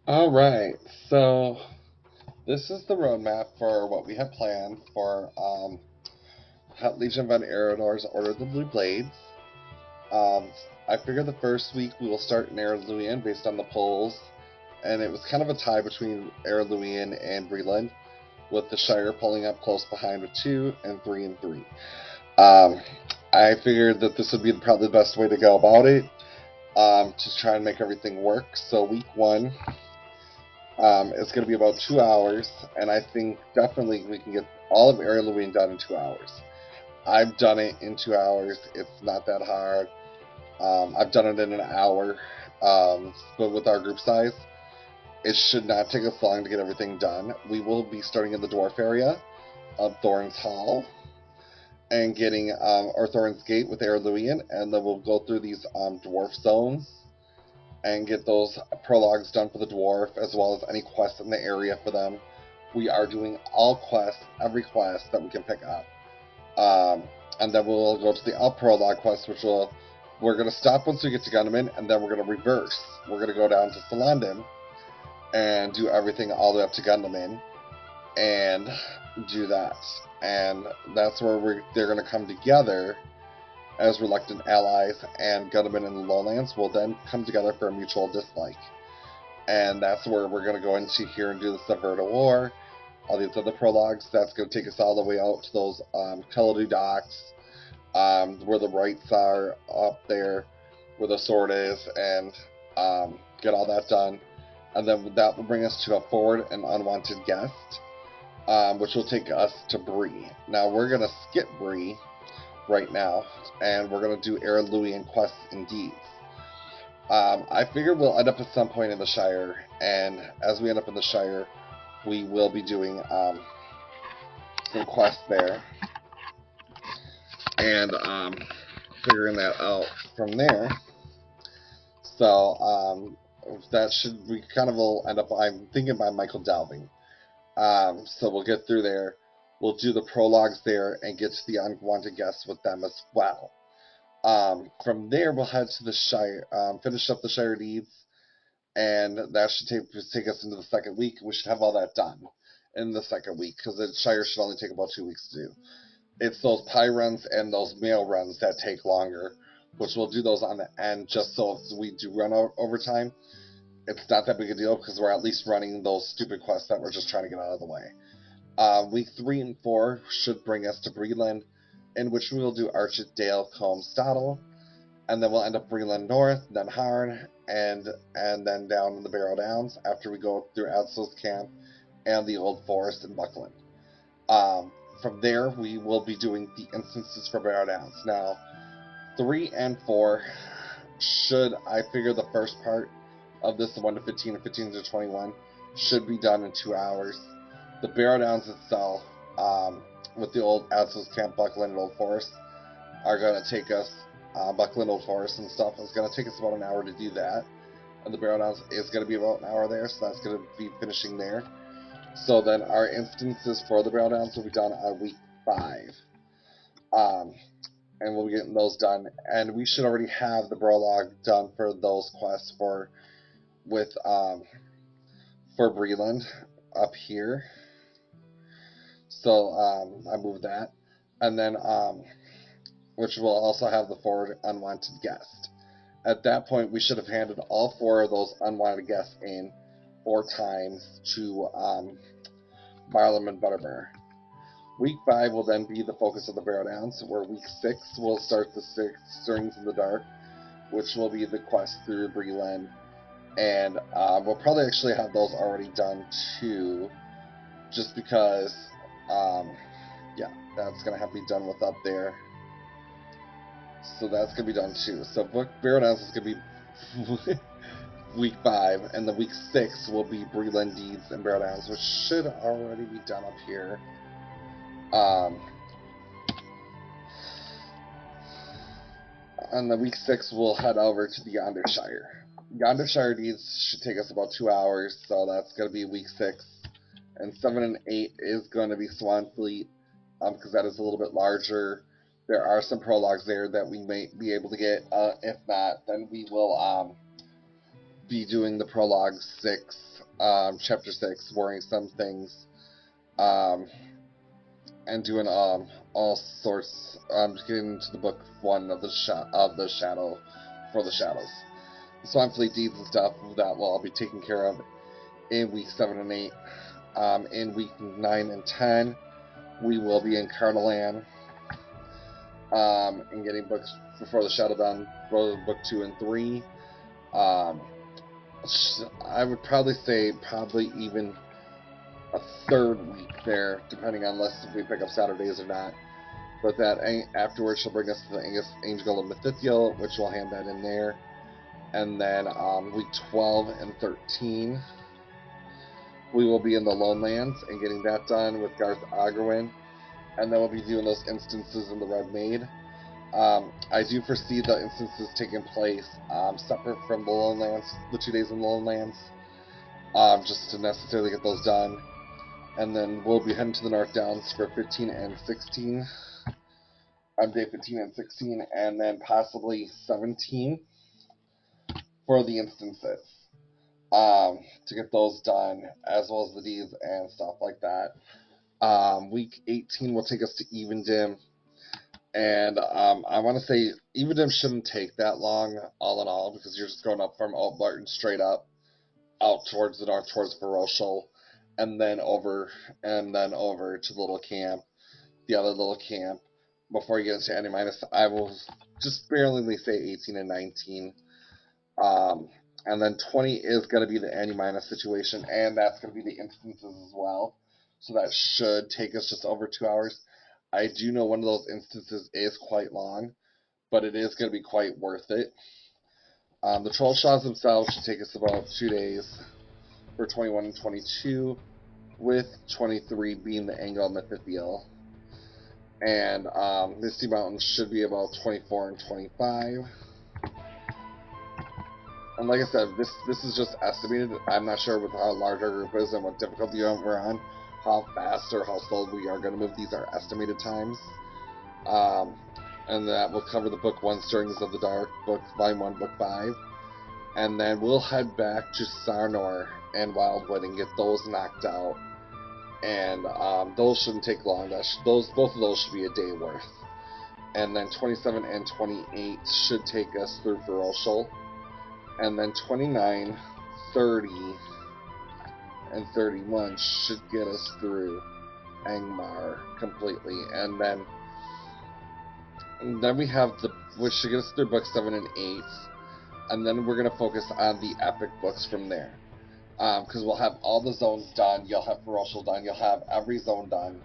Alright, so this is the roadmap for what we have planned for Legion von Eredor's Order of the Blue Blades. Um, I figure the first week we will start in Ereluian based on the polls, and it was kind of a tie between Ereluian and Breland, with the Shire pulling up close behind with 2 and 3 and 3. Um, I figured that this would be probably the best way to go about it, to try and make everything work. So week 1, it's going to be about 2 hours, and I think definitely we can get all of Area Louine done in 2 hours. I've done it in 2 hours. It's not that hard. I've done it in an hour, but with our group size, it should not take us long to get everything done. We will be starting in the dwarf area of Thorn's Hall and getting or Thorn's Gate with Airluian, and then we'll go through these dwarf zones and get those prologues done for the dwarf, as well as any quests in the area for them. We are doing all quests, every quest that we can pick up. And then we'll go to the up prologue quest, we're going to stop once we get to Gunman, and then we're going to reverse. We're going to go down to Salandin and do everything all the way up to Gunman and do that. And that's where they're going to come together as reluctant allies, and Gunman and the Lowlands will then come together for a mutual dislike. And that's where we're going to go into here and do the Subverta War, all these other prologues. That's going to take us all the way out to those Keladu docks, where the rights are up there, where the sword is, and get all that done. And then that will bring us to a forward and unwanted guest, which will take us to Bree. Now we're going to skip Bree right now, and we're going to do Ereluian quests and deeds. I figure we'll end up at some point in the Shire, and as we end up in the Shire, we will be doing some quests there, and figuring that out from there. So that should we kind of will end up. I'm thinking by Michael Dalving. So we'll get through there. We'll do the prologues there and get to the unwanted guests with them as well. From there, we'll head to the Shire, finish up the Shire deeds, and that should take us into the second week. We should have all that done in the second week because the Shire should only take about 2 weeks to do. It's those pie runs and those mail runs that take longer, which we'll do those on the end just so if we do run overtime, it's not that big a deal because we're at least running those stupid quests that we're just trying to get out of the way. Week 3 and 4 should bring us to Breland, in which we will do Archidale, Combe, Stottle, and then we'll end up Breland North, then Harn, and then down in the Barrow Downs after we go through Adso's camp and the Old Forest in Buckland. Um, from there, we will be doing the instances for Barrow Downs. Now, 3 and 4 should, I figure the first part of this, the 1 to 15 and 15 to 21, should be done in 2 hours. The Barrow Downs itself, with the old Adso's Camp, Buckland, and Old Forest, are going to take us, Buckland, Old Forest, and stuff, is going to take us about an hour to do that. And the Barrow Downs is going to be about an hour there, so that's going to be finishing there. So then our instances for the Barrow Downs will be done on week 5. Um, and we'll be getting those done. And we should already have the prologue done for those quests with for Breland up here. So I moved that, and then which will also have the forward unwanted guest. At that point, we should have handed all 4 of those unwanted guests in 4 times to Marlem and Butterbur. Week 5 will then be the focus of the Barrow Downs, where week 6 will start the Stirrings in the Dark, which will be the quest through Breland. And we'll probably actually have those already done too, just because, yeah, that's going to have to be done with up there. So that's going to be done too. So Barrow Downs is going to be week 5, and the week 6 will be Breland Deeds and Barrow Downs, which should already be done up here. On the week 6, we'll head over to the Yondershire. Yondershire deeds should take us about 2 hours, so that's going to be week 6. And 7 and 8 is going to be Swan Fleet, because that is a little bit larger. There are some prologues there that we may be able to get. If not, then we will be doing the prologue 6 chapter 6, worrisome things, and doing all sorts. Getting to the book 1 of the shadow for the shadows. So I'm fleet deeds and stuff that will all be taken care of in week 7 and 8. In week 9 and 10, we will be in Carnaland, and getting books before the shadow done, book 2 and 3. I would probably say even a third week there, depending on if we pick up Saturdays or not. But that afterwards she'll bring us to the Angel of Mephistiel, which we'll hand that in there. And then week 12 and 13, we will be in the Lone Lands and getting that done with Garth Agrowin. And then we'll be doing those instances in the Red Maid. I do foresee the instances taking place separate from the Lone Lands, the 2 days in the Lone Lands, just to necessarily get those done. And then we'll be heading to the North Downs for 15 and 16. On day 15 and 16, and then possibly 17 for the instances. To get those done, as well as the deeds and stuff like that. Week 18 will take us to Evendim. And I want to say Evendim shouldn't take that long, all in all, because you're just going up from Old Barton straight up, out towards the north, towards Baroshal, and then over to the little camp, the other little camp, before you get into Any Minus. I will just barely say 18 and 19. And then 20 is going to be the Any Minus situation, and that's going to be the instances as well. So that should take us just over 2 hours. I do know one of those instances is quite long, but it is going to be quite worth it. The Troll Shaws themselves should take us about 2 days for 21 and 22, with 23 being the Angel of Mephistiel. And Misty Mountains should be about 24 and 25. And like I said, this is just estimated. I'm not sure with how large our group is and what difficulty we're on, how fast or how slow we are going to move. These are estimated times. And that will cover the book 1, Stirrings of the Dark, book volume 1, book 5. And then we'll head back to Sarnor and Wildwood and get those knocked out. And those shouldn't take long. Both of those should be a day worth. And then 27 and 28 should take us through Baroshal. And then 29, 30, and 31 should get us through Angmar completely. And then we have which should get us through book 7 and 8. And then we're going to focus on the epic books from there. Because we'll have all the zones done, you'll have Baroshal done, you'll have every zone done,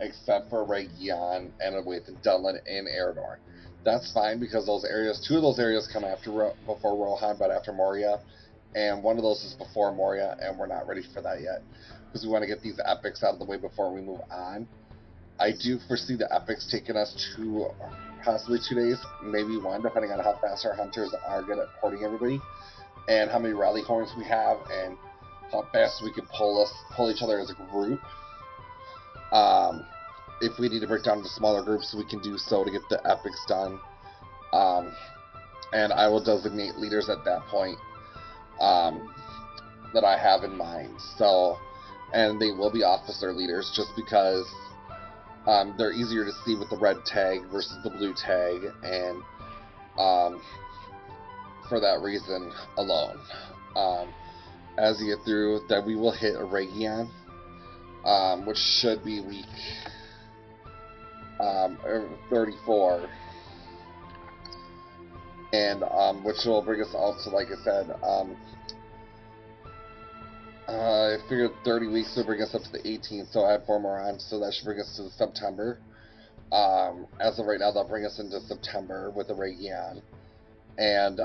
except for Region, Enedwaith, and Dunlin, and Eredor. That's fine, because those areas, 2 of those areas come before Rohan, but after Moria, and 1 of those is before Moria, and we're not ready for that yet, because we want to get these epics out of the way before we move on. I do foresee the epics taking us to possibly 2 days, maybe 1, depending on how fast our hunters are good at porting everybody, and how many rally horns we have, and how fast we can pull each other as a group. If we need to break down into smaller groups, we can do so to get the epics done. And I will designate leaders at that point that I have in mind. So, and they will be officer leaders, just because they're easier to see with the red tag versus the blue tag, and for that reason alone. As you get through, that we will hit a Region, which should be week 34, and which will bring us out to, like I said, I figured 30 weeks will bring us up to the 18th, so I have 4 more on, so that should bring us to September. As of right now, that'll bring us into September with the Region. And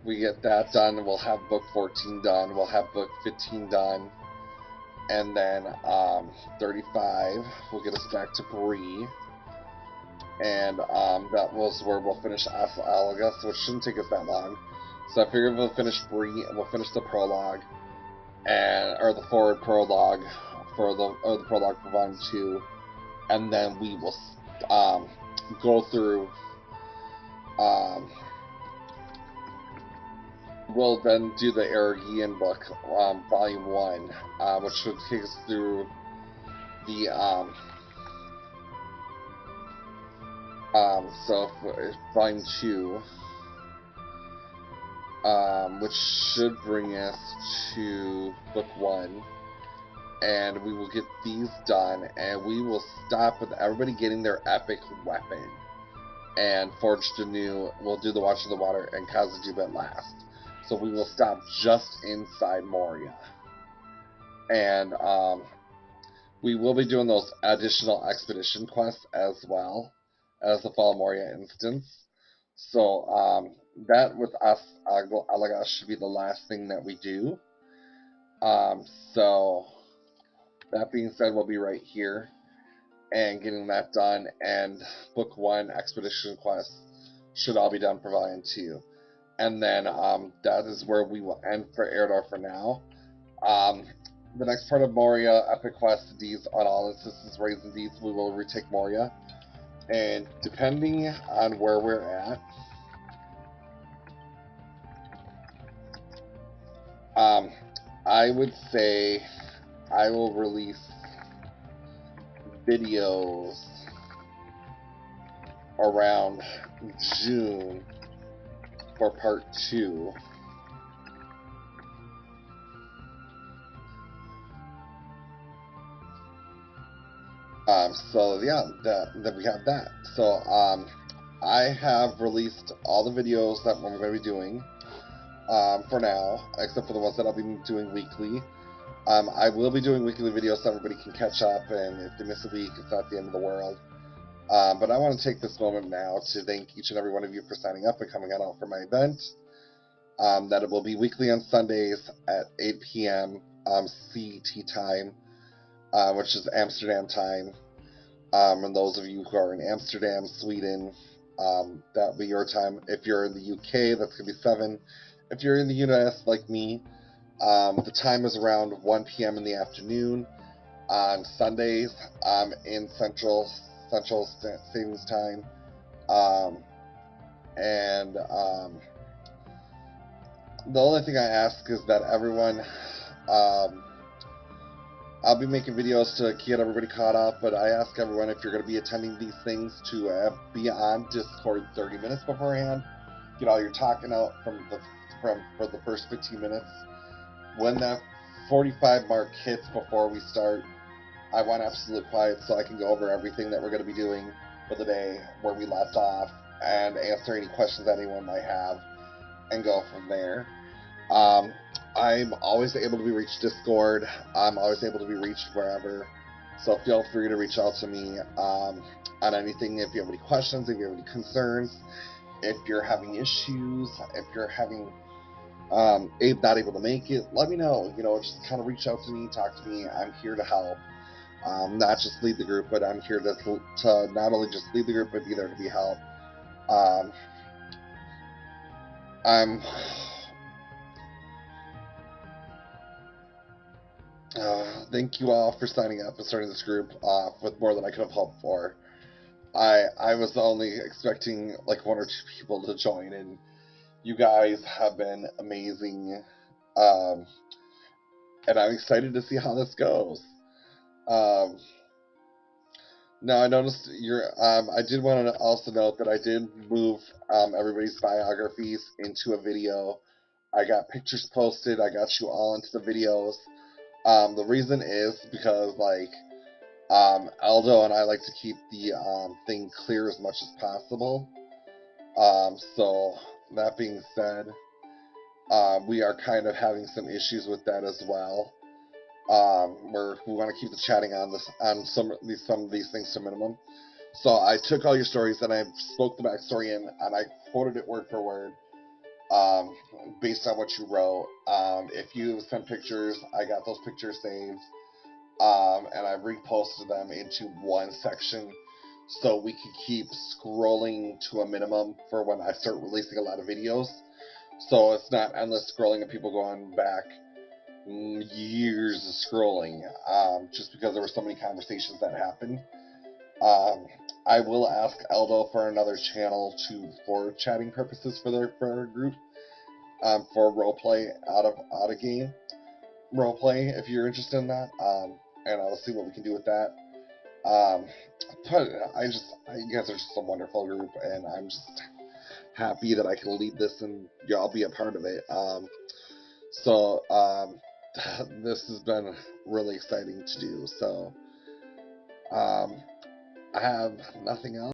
we get that done, we'll have book 14 done, we'll have book 15 done, and then 35 will get us back to Bree. And that was where we'll finish Asla Alagus, which shouldn't take us that long. So I figured we'll finish Bree, and we'll finish the prologue, or the forward prologue the prologue for volume 2, and then we will go through we'll then do the Aragian book, Volume 1, which should take us through the Volume 2, which should bring us to Book 1, and we will get these done, and we will stop with everybody getting their epic weapon, and Forged Anew, we'll do the Watch of the Water, and Khazad-dûm last. So we will stop just inside Moria. And we will be doing those additional expedition quests as well as the Fall Moria instance. So that with us, Allagash should be the last thing that we do. So that being said, we'll be right here and getting that done. And Book 1 expedition quests should all be done for Volume 2. And then that is where we will end for Eredar for now. The next part of Moria, Epic Quest Deeds on all instances, Raising Deeds, we will retake Moria. And depending on where we're at, I would say I will release videos around June for part 2. So yeah, that we have that. So I have released all the videos that I'm going to be doing for now, except for the ones that I'll be doing weekly. I will be doing weekly videos so everybody can catch up, and if they miss a week, it's not the end of the world. But I want to take this moment now to thank each and every one of you for signing up and coming out for my event. That it will be weekly on Sundays at 8 p.m. CET time, which is Amsterdam time. And those of you who are in Amsterdam, Sweden, that'll be your time. If you're in the UK, that's going to be 7. If you're in the US, like me, the time is around 1 p.m. in the afternoon on Sundays. In Central Savings Time. The only thing I ask is that everyone, I'll be making videos to get everybody caught up, but I ask everyone, if you're going to be attending these things, to be on Discord 30 minutes beforehand. Get all your talking out for the first 15 minutes. When that 45 mark hits before we start, I want absolute quiet so I can go over everything that we're going to be doing for the day, where we left off, and answer any questions anyone might have, and go from there. I'm always able to be reached Discord. I'm always able to be reached wherever. So feel free to reach out to me on anything. If you have any questions, if you have any concerns, if you're having issues, if you're having not able to make it, let me know. Just kind of reach out to me, talk to me. I'm here to help. Not just lead the group, but I'm here to not only just lead the group, but be there to be help. Thank you all for signing up and starting this group off with more than I could have hoped for. I was only expecting like 1 or 2 people to join, and you guys have been amazing. And I'm excited to see how this goes. Now I noticed I did want to also note that I did move everybody's biographies into a video. I got pictures posted. I got you all into the videos. The reason is because Aldo and I like to keep the thing clear as much as possible. So that being said, we are kind of having some issues with that as well. Where we want to keep the chatting on some of these things to minimum. So I took all your stories and I spoke the backstory in, and I quoted it word for word, based on what you wrote. If you sent pictures, I got those pictures saved, and I reposted them into one section so we could keep scrolling to a minimum for when I start releasing a lot of videos. So it's not endless scrolling and people going back years of scrolling, just because there were so many conversations that happened. I will ask Aldo for another channel for chatting purposes for our group. for roleplay out of game roleplay if you're interested in that. And I'll see what we can do with that. Um, but you guys are just a wonderful group, and I'm just happy that I can lead this and y'all be a part of it. So this has been really exciting to do. So um, I have nothing else.